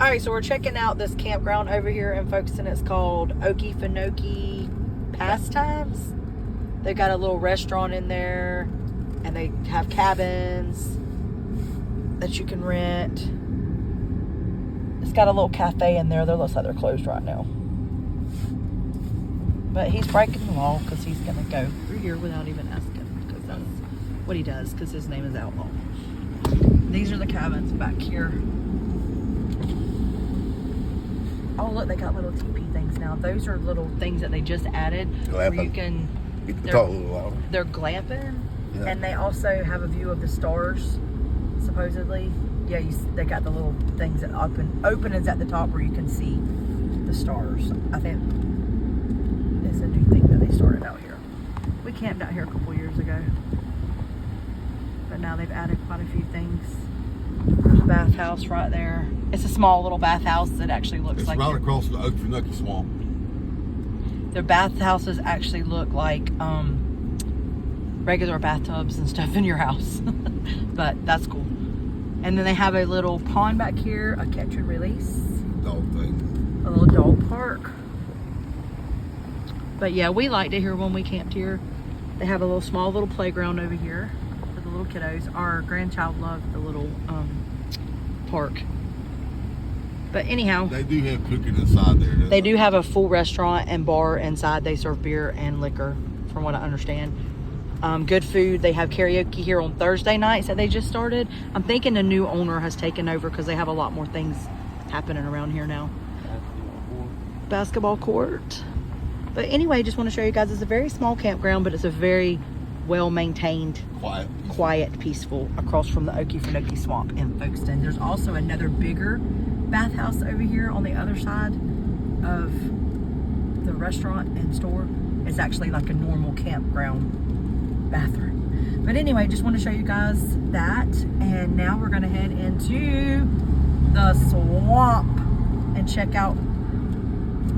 Alright, so we're checking out this campground over here in Folkestone. It's called Okefenokee Pastimes. They've got a little restaurant in there, and they have cabins that you can rent. It's got a little cafe in there. They looks like they're closed right now. But he's breaking the law because he's going to go through here without even asking, because that's what he does, because his name is Outlaw. These are the cabins back here. Oh, look, they got little teepee things now. Those are little things that they just added where you can... They're glamping, yeah. And they also have a view of the stars, supposedly. Yeah, they got the little things that open is at the top where you can see the stars. I think it's a new thing that they started out here. We camped out here a couple years ago, but now they've added quite a few things. There's a bathhouse right there. It's a small little bathhouse that actually looks like... It's right across the Okefenokee Swamp. Their bathhouses actually look like regular bathtubs and stuff in your house. But that's cool. And then they have a little pond back here, a catch and release. Dog thing. A little dog park. But yeah, we liked it here when we camped here. They have a small little playground over here for the little kiddos. Our grandchild loved the little park. But anyhow, they do have cooking inside there. They do have a full restaurant and bar inside. They serve beer and liquor, from what I understand. Good food. They have karaoke here on Thursday nights that they just started. I'm thinking a new owner has taken over because they have a lot more things happening around here now. Basketball court. But anyway, just want to show you guys, it's a very small campground, but it's a very well maintained, quiet, peaceful, across from the Okefenokee Swamp in Folkestone. There's also another bigger bathhouse over here on the other side of the restaurant and store. It's actually like a normal campground bathroom. But anyway, just want to show you guys that. And now we're going to head into the swamp and check out,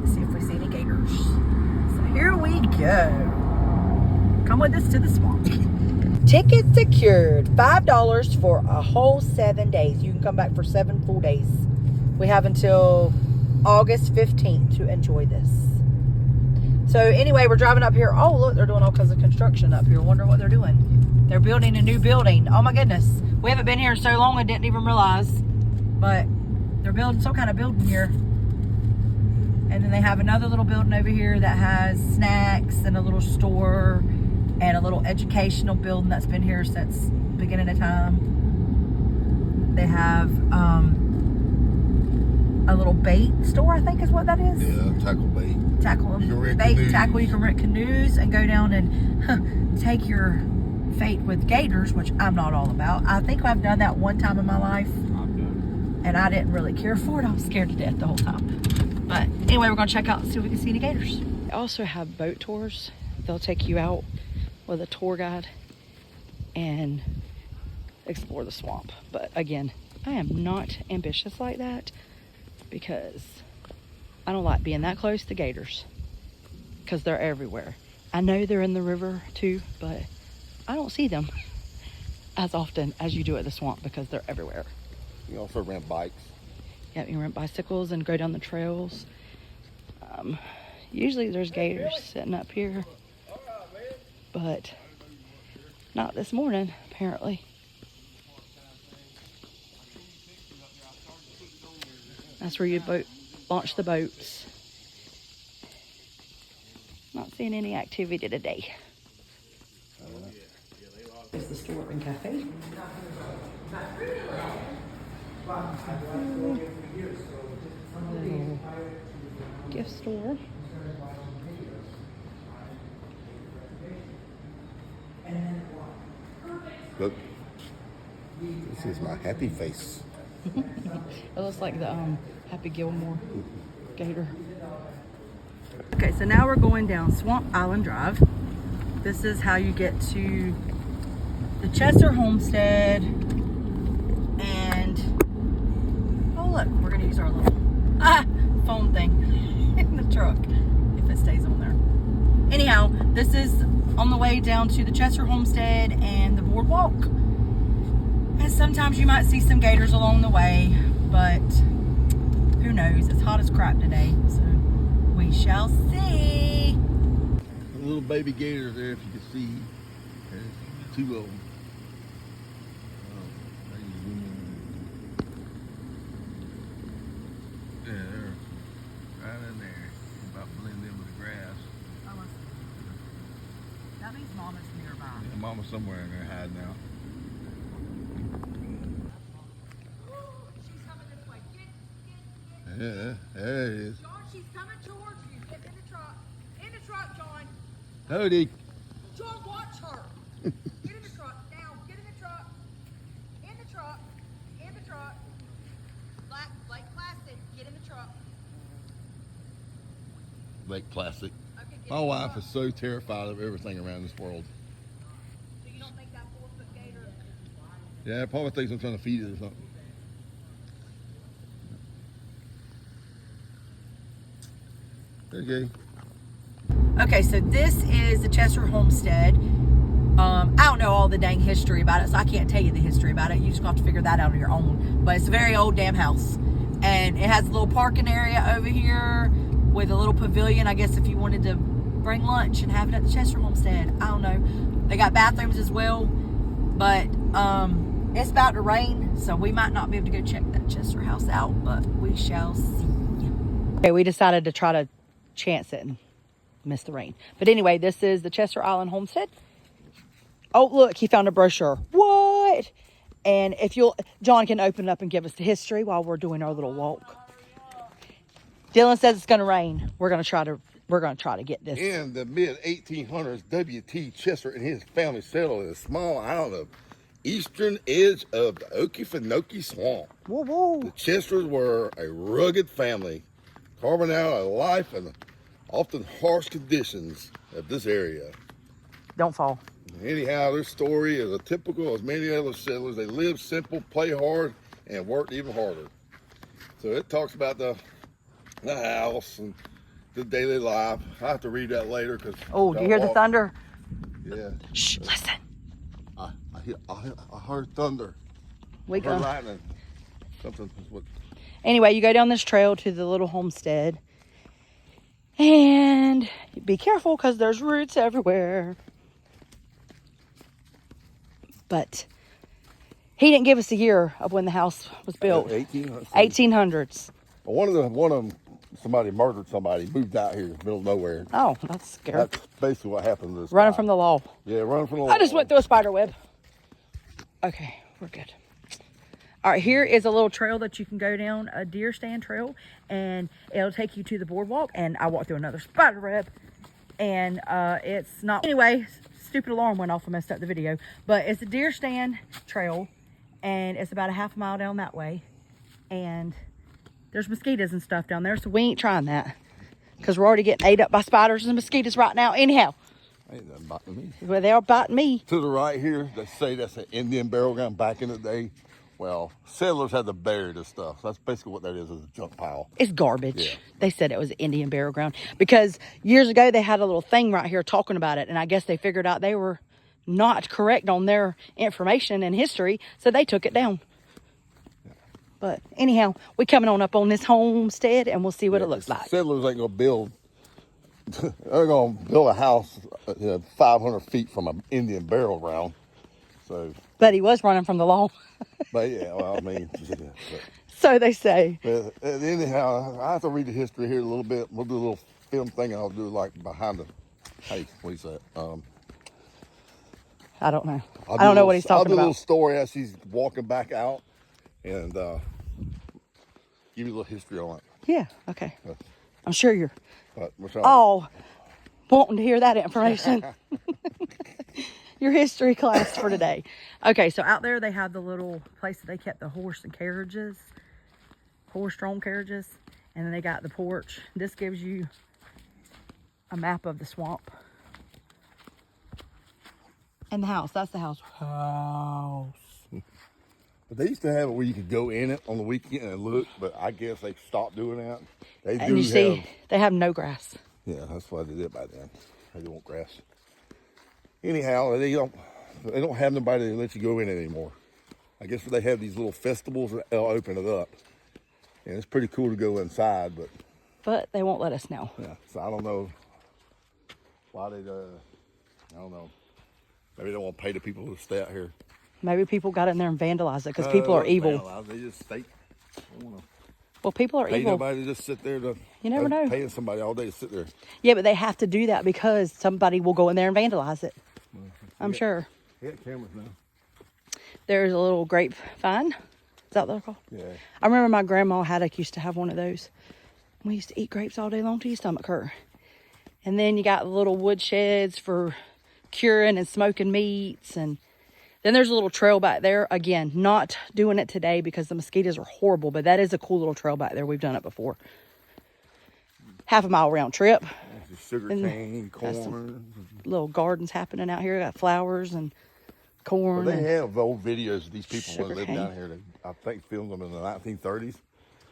see if we see any gators. So here we go. Come with us to the swamp. Tickets secured. $5 for a whole 7 days. You can come back for 7 full days. We have until August 15th to enjoy this. So anyway, we're driving up here. Oh, look, they're doing all kinds of construction up here. Wonder what they're doing. They're building a new building. Oh my goodness. We haven't been here so long I didn't even realize. But they're building some kind of building here. And then they have another little building over here that has snacks and a little store and a little educational building that's been here since beginning of time. They have a little bait store, I think is what that is. Yeah, tackle bait. Tackle bait, tackle. You can rent canoes and go down and take your fate with gators, which I'm not all about. I think I've done that one time in my life, and I didn't really care for it. I was scared to death the whole time. But anyway, we're gonna check out and see if we can see any gators. They also have boat tours. They'll take you out with a tour guide and explore the swamp. But again, I am not ambitious like that because I don't like being that close to gators because they're everywhere. I know they're in the river too, but I don't see them as often as you do at the swamp because they're everywhere. You also rent bikes. Yeah, you can rent bicycles and go down the trails. Usually there's gators sitting up here, but not this morning, apparently. That's where you launch the boats. Not seeing any activity today. It's the store and cafe. Gift store. Look, this is my happy face. It looks like the Happy Gilmore gator. Okay, so now we're going down Swamp Island Drive. This is how you get to the Chester Homestead. And oh look, we're gonna use our little phone thing in the truck if it stays on there. Anyhow, this is on the way down to the Chester Homestead and the boardwalk. And sometimes you might see some gators along the way, but Who knows? It's hot as crap today, so we shall see. Little baby gators there, if you can see. There's two of them. Yeah, they're right in there. About blend in with the grass. Oh, that means Mama's nearby. Yeah, Mama's somewhere in there hiding out. She's coming this way. Get. Yeah, there it is. John, she's coming towards you. Get in the truck. In the truck, John. Howdy. John, watch her. Get in the truck. Now, get in the truck. In the truck. In the truck. Like Placid, get in the truck. Lake Placid. Okay, get My in the wife truck. is so terrified of everything around this world. So you don't think that 4-foot gator? Yeah, it probably thinks I'm trying to feed it or something. There you go. Okay, so this is the Chester Homestead. I don't know all the dang history about it, so I can't tell you the history about it. You just have to figure that out on your own. But it's a very old damn house. And it has a little parking area over here with a little pavilion, I guess, if you wanted to bring lunch and have it at the Chester Homestead. I don't know. They got bathrooms as well. But it's about to rain, so we might not be able to go check that Chester house out, but we shall see. Okay, we decided to try to chance it and miss the rain. But anyway, this is the Chester Island Homestead. Oh, look, he found a brochure. What? And if you'll, John can open up and give us the history while we're doing our little walk. Dylan says it's going to rain. We're going to try to get this. In the mid-1800s, W.T. Chester and his family settled in a small island of eastern edge of the Okefenokee Swamp. Whoa, whoa. The Chesters were a rugged family, carving out a life in the often harsh conditions of this area. Don't fall. Anyhow, their story is a typical as many other settlers. They lived simple, play hard, and worked even harder. So it talks about the house and the daily life. I have to read that later because. Oh, do you hear the thunder? Yeah. Shh, listen. I heard thunder. We I heard go. lightning. Something was what. Anyway, you go down this trail to the little homestead. And be careful because there's roots everywhere. But he didn't give us a year of when the house was built. 1800s. 1800s. One of them, somebody murdered somebody, moved out here in the middle of nowhere. Oh, that's scary. That's basically what happened to this Running guy. from the law. Yeah, running from the law. I just went through a spider web. Okay, we're good. All right, here is a little trail that you can go down, a deer stand trail, and it'll take you to the boardwalk. And I walked through another spider web, and it's not. Anyway, stupid alarm went off and messed up the video. But it's a deer stand trail, and it's about a half mile down that way. And there's mosquitoes and stuff down there, so we ain't trying that because we're already getting ate up by spiders and mosquitoes right now. Anyhow, Ain't nothing biting me. well, they're biting me. To the right here, they say that's an Indian burial ground back in the day. Well, settlers had to bury this stuff. That's basically what that is a junk pile. It's garbage. Yeah. They said it was an Indian burial ground because years ago they had a little thing right here talking about it, and I guess they figured out they were not correct on their information and history, so they took it down. But anyhow, we coming on up on this homestead, and we'll see what it looks like. Settlers ain't gonna build. They're gonna build a house 500 feet from an Indian burial ground. So, But he was running from the law, but yeah, well, I mean, so they say. but anyhow, I have to read the history here a little bit. We'll do a little film thing, and I'll do like behind the. Hey, what is that? I don't know. I don't know what he's talking I'll do a little about. story as she's walking back out, and give you a little history on it. Yeah. Okay. I'm sure you're But we're trying all wanting to hear that information. Your history class for today. Okay, so out there they have the little place that they kept the horse-drawn carriages, and then they got the porch. This gives you a map of the swamp. And the house, that's the house. But they used to have it where you could go in it on the weekend and look, but I guess they stopped doing that. They And you see, they have no grass. Yeah, that's why they did by then. They don't want grass. Anyhow, they don't have nobody that lets you go in it anymore. I guess they have these little festivals that they'll open it up. And it's pretty cool to go inside, but they won't let us now. Yeah, so I don't know why they, I don't know. Maybe they don't want to pay the people to stay out here. Maybe people got in there and vandalized it because people are evil. They just stay. Well, people are pay evil. Nobody to just sit there to. You never know. Paying somebody all day to sit there. Yeah, but they have to do that because somebody will go in there and vandalize it. I'm sure. They got cameras now. There's a little grapevine. Is that what they're called? Yeah. I remember my grandma Haddock used to have one of those. We used to eat grapes all day long till your stomach hurt. And then you got the little wood sheds for curing and smoking meats. And then there's a little trail back there. Again, not doing it today because the mosquitoes are horrible, but that is a cool little trail back there. We've done it before. Half a mile round trip. Sugar cane, corn. Little gardens happening out here. Got flowers and corn. Well, they have old videos of these people that live cane. down here. They, I think, filmed them in the 1930s.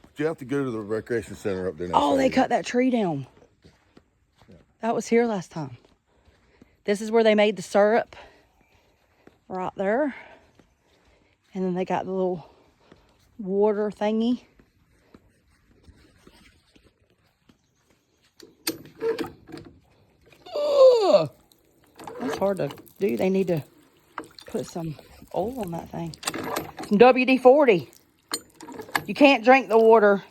But you have to go to the recreation center up there. Oh, they cut that tree down. Yeah. That was here last time. This is where they made the syrup. Right there. And then they got the little water thingy. Ugh. That's hard to do. They need to put some oil on that thing. Some WD-40. You can't drink the water.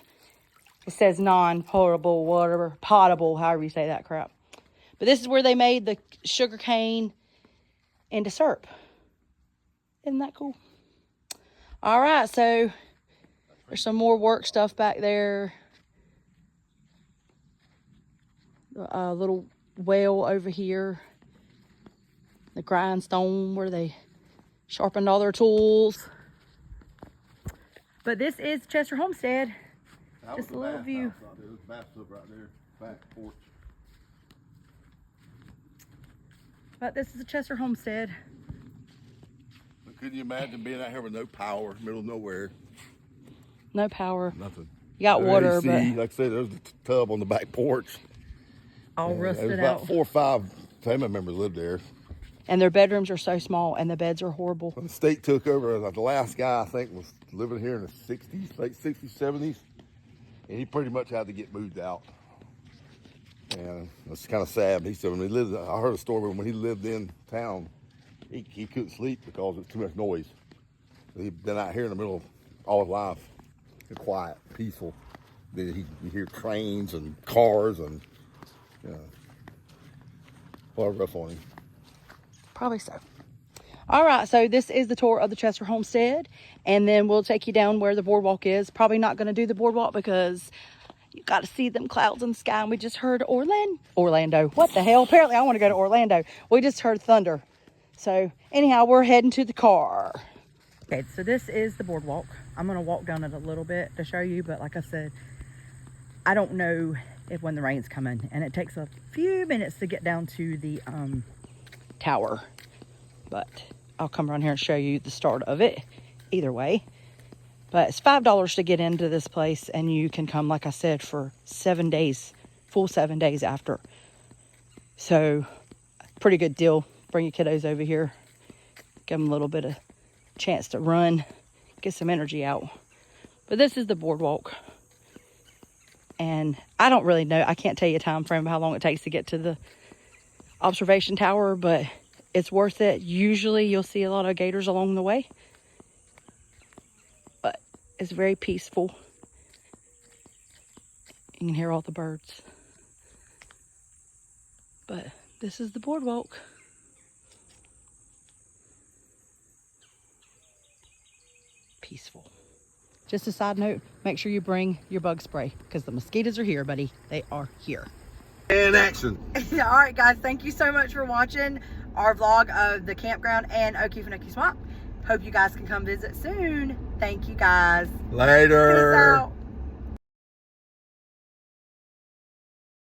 It says non-potable water, potable, however you say that crap. But this is where they made the sugar cane into syrup. Isn't that cool? All right, so there's some more work stuff back there. A little well over here. The grindstone where they sharpened all their tools. But this is Chester Homestead. Just a little view. There's a bathtub right there, back porch. But this is a Chester Homestead. But couldn't you imagine being out here with no power, middle of nowhere? No power. Nothing. You got water, AC, but like I said, there's the tub on the back porch. all rusted There's out. about 4 or 5 family members lived there. And their bedrooms are so small, and the beds are horrible. When the state took over, the last guy I think was living here in the 60s, late 60s, 70s, and he pretty much had to get moved out. And it's kind of sad. He said when he lived, I heard a story when he lived in town, he couldn't sleep because of too much noise. He'd been out here in the middle of all his life, quiet, peaceful. Then you hear trains and cars and what a rough on him. Probably so. All right, so this is the tour of the Chester Homestead, and then we'll take you down where the boardwalk is. Probably not going to do the boardwalk because you got to see them clouds in the sky, and we just heard Orlando. What the hell? Apparently I want to go to Orlando. We just heard thunder. So anyhow, we're heading to the car. Okay, so this is the boardwalk. I'm going to walk down it a little bit to show you, but like I said, I don't know if when the rain's coming, and it takes a few minutes to get down to the tower, but I'll come around here and show you the start of it either way. But it's $5 to get into this place, and you can come, like I said, for 7 days, full 7 days after. So pretty good deal. Bring your kiddos over here, give them a little bit of chance to run, get some energy out. But this is the boardwalk, and I don't really know, I can't tell you a time frame of how long it takes to get to the observation tower, but it's worth it. Usually you'll see a lot of gators along the way, but it's very peaceful. You can hear all the birds. But this is the boardwalk. Peaceful. Just a side note, make sure you bring your bug spray because the mosquitoes are here, buddy. They are here. And action. All right, guys, thank you so much for watching our vlog of the campground and Okefenokee Swamp. Hope you guys can come visit soon. Thank you, guys. Later. Peace out.